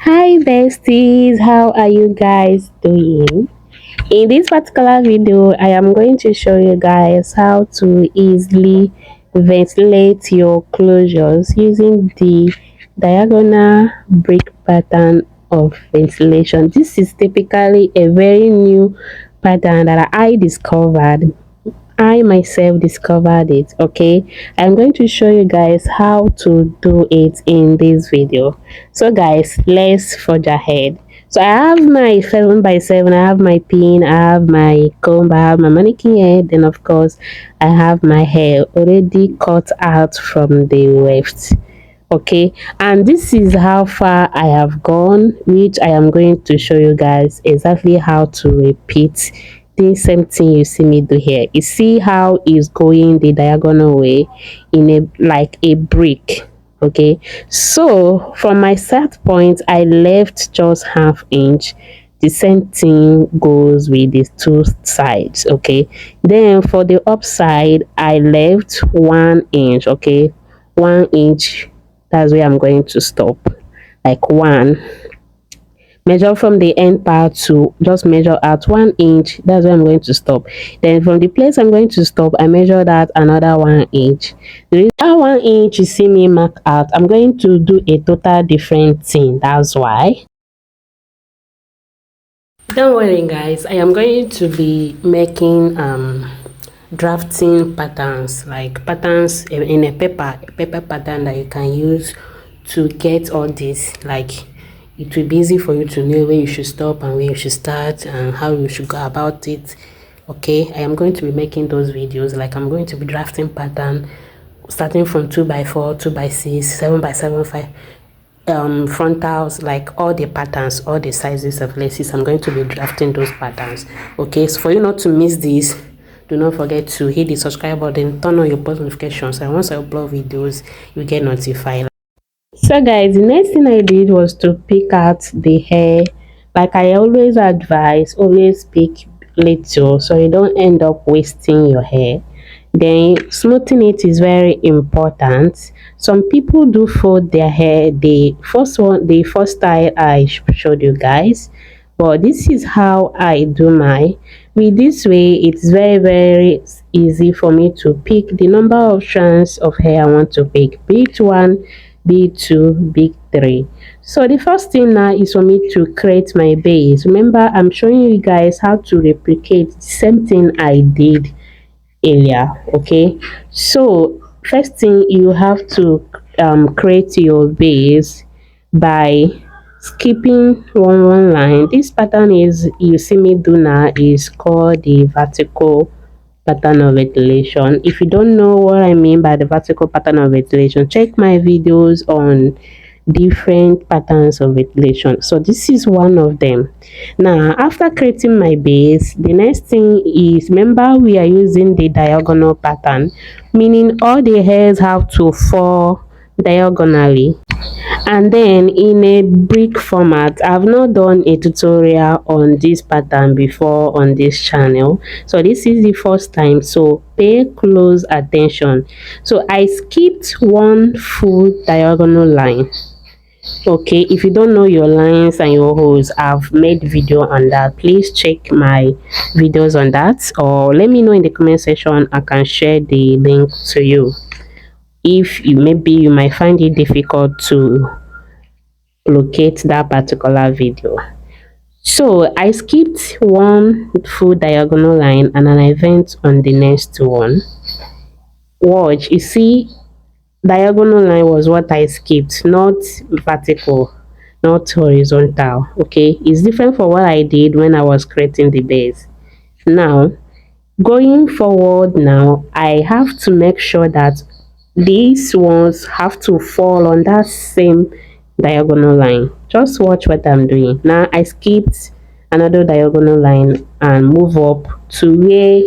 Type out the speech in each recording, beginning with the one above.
Hi besties, how are you guys doing? In this particular video, I am going to show you guys how to easily ventilate your closures using the diagonal brick pattern of ventilation. This is typically a very new pattern that I discovered. I myself discovered it. Okay, I'm going to show you guys how to do it in this video. So guys, let's forge ahead. So I have my 7x7, I have my pin, I have my comb, I have my mannequin head, then of course I have my hair already cut out from the weft. Okay, and this is how far I have gone, which I am going to show you guys exactly how to repeat the same thing you see me do here. You see how it's going the diagonal way in a like a brick. Okay, so from my start point I left just ½ inch. The same thing goes with the two sides. Okay, then for the upside I left 1 inch. Okay, 1 inch, that's where I'm going to stop, like one. Measure from the end part to just measure at 1 inch, that's where I'm going to stop. Then from the place I'm going to stop, I measure that another 1 inch. The reason 1 inch you see me mark out, I'm going to do a total different thing, that's why. Don't worry guys, I am going to be making drafting patterns, like patterns in a paper pattern that you can use to get all this. Like it will be easy for you to know where you should stop and where you should start and how you should go about it. Okay, I am going to be making those videos. Like I'm going to be drafting pattern starting from 2x4, 2x6, 7x7, 5 frontals, like all the patterns, all the sizes of laces. I'm going to be drafting those patterns. Okay, so for you not to miss this, do not forget to hit the subscribe button, turn on your post notifications, and once I upload videos you get notified. So guys, the next thing I did was to pick out the hair. Like I always advise, always pick little so you don't end up wasting your hair. Then smoothing it is very important. Some people do fold their hair. The first style I showed you guys, but this is how I do mine. With this way, it's very easy for me to pick the number of strands of hair I want to pick, be it one, be it two, be it three. So the first thing now is for me to create my base. Remember, I'm showing you guys how to replicate the same thing I did earlier. Okay, so first thing, you have to create your base by skipping one line. This pattern is you see me do now is called the vertical pattern of ventilation. If you don't know what I mean by the vertical pattern of ventilation, check my videos on different patterns of ventilation. So this is one of them. Now after creating my base, the next thing is, remember we are using the diagonal pattern, meaning all the hairs have to fall diagonally. And then in a brick format, I've not done a tutorial on this pattern before on this channel, so this is the first time, so pay close attention. So I skipped one full diagonal line. Okay, if you don't know your lines and your holes, I've made video on that. Please check my videos on that, or let me know in the comment section. I can share the link to you if you maybe you might find it difficult to locate that particular video. So I skipped one full diagonal line and then I went on the next one. Watch, you see, diagonal line was what I skipped, not vertical, not horizontal. Okay, it's different from what I did when I was creating the base. Now going forward, now I have to make sure that these ones have to fall on that same diagonal line. Just watch what I'm doing. Now I skipped another diagonal line and move up to where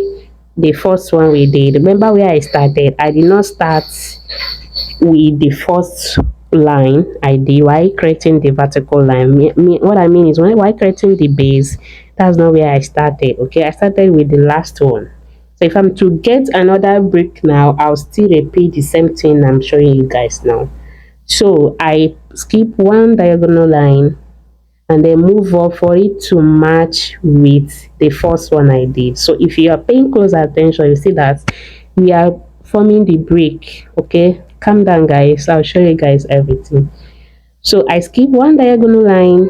the first one we did. Remember where I started? I did not start with the first line I did while creating the vertical line. What I mean is, while creating the base, that's not where I started. Okay, I started with the last one. So if I'm to get another brick now, I'll still repeat the same thing I'm showing you guys now. So I skip one diagonal line and then move up for it to match with the first one I did. So if you are paying close attention, you see that we are forming the break. Okay, calm down guys, I'll show you guys everything. So I skip one diagonal line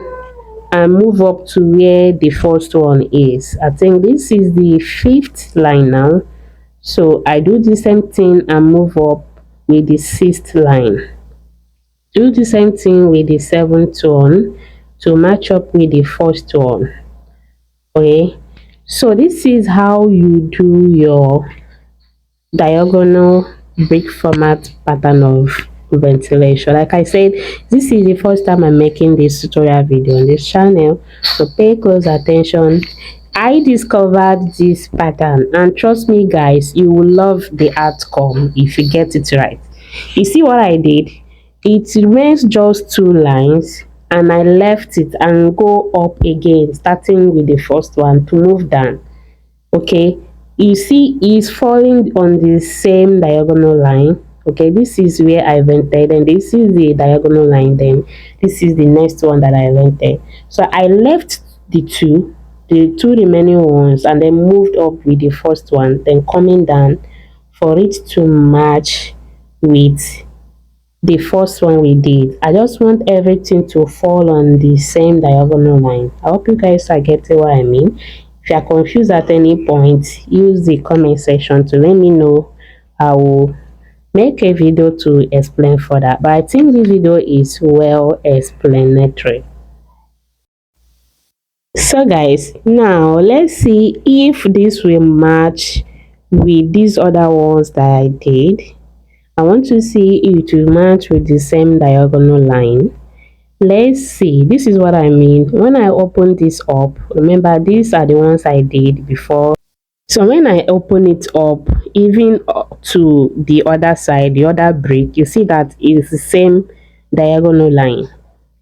and move up to where the first one is. I think this is the 5th line now, so I do the same thing and move up with the 6th line. Do the same thing with the 7th one to match up with the first one. Okay, so this is how you do your diagonal brick format pattern of ventilation. Like I said, this is the first time I'm making this tutorial video on this channel, so pay close attention. I discovered this pattern, and trust me guys, you will love the outcome if you get it right. You see what I did? It remains just 2 lines, and I left it and go up again, starting with the first one to move down. Okay, you see it's falling on the same diagonal line. Okay, this is where I vented, and this is the diagonal line, then this is the next one that I vented. So I left the two remaining ones, and then moved up with the first one, then coming down for it to match with the first one we did. I just want everything to fall on the same diagonal line. I hope you guys are getting what I mean. If you are confused at any point, use the comment section to let me know. I will make a video to explain further, but I think this video is well explanatory. So guys, now let's see if this will match with these other ones that I did. I want to see if it will match with the same diagonal line. Let's see. This is what I mean when I open this up. Remember, these are the ones I did before. So when I open it up, even to the other side, the other brick, you see that it's the same diagonal line.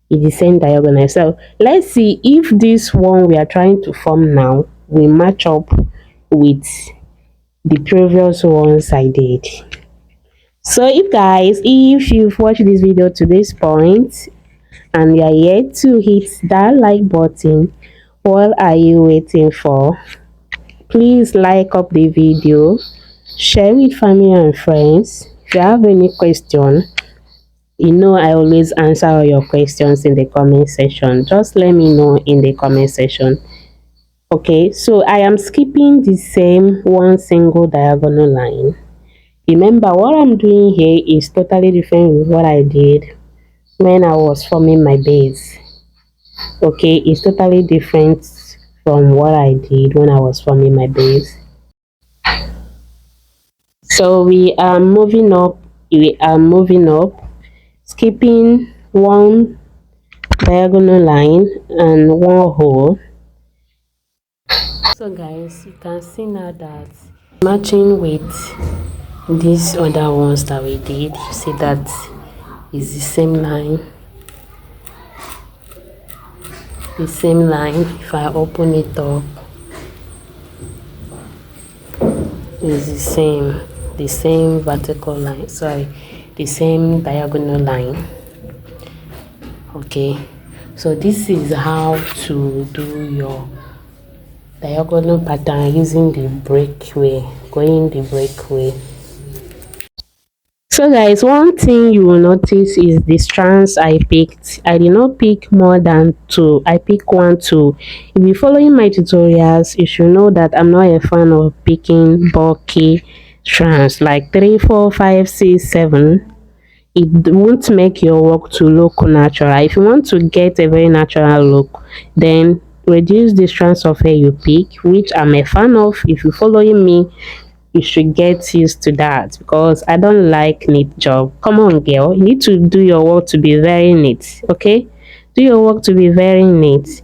It's the same diagonal. So let's see if this one we are trying to form now will match up with the previous ones I did. So if you've watched this video to this point and you are yet to hit that like button, what are you waiting for? Please like up the video, share with family and friends. If you have any question, you know I always answer all your questions in the comment section. Just let me know in the comment section. Okay, so I am skipping the same one single diagonal line. Remember, what I'm doing here is totally different with what I did when I was forming my base. Okay, it's totally different from what I did when I was forming my base. So we are moving up, skipping one diagonal line and one hole. So guys, you can see now that matching with these other ones that we did, you see that is the same line. The same line. If I open it up, is the same vertical line, sorry, the same diagonal line. Okay, so this is how to do your diagonal pattern using the breakaway, going the breakaway. So guys, one thing you will notice is the strands I picked. I did not pick more than 2. I picked 1, 2. If you're following my tutorials, you should know that I'm not a fan of picking bulky strands like 3, 4, 5, 6, 7. It won't make your work to look natural. If you want to get a very natural look, then reduce the strands of hair you pick, which I'm a fan of. If you're following me, you should get used to that, because I don't like neat job. Come on girl, you need to do your work to be very neat. Okay, do your work to be very neat.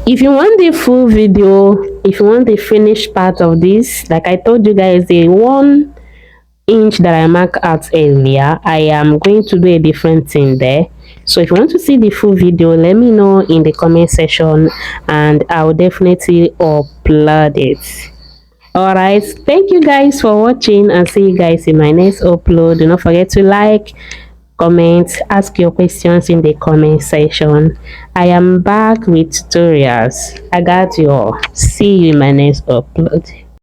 If you want the full video, if you want the finished part of this, like I told you guys, the 1 inch that I marked out earlier, I am going to do a different thing there. So if you want to see the full video, let me know in the comment section and I will definitely upload it. Alright, thank you guys for watching, and see you guys in my next upload. Do not forget to like, comment, ask your questions in the comment section. I am back with tutorials. I got you all. See you in my next upload.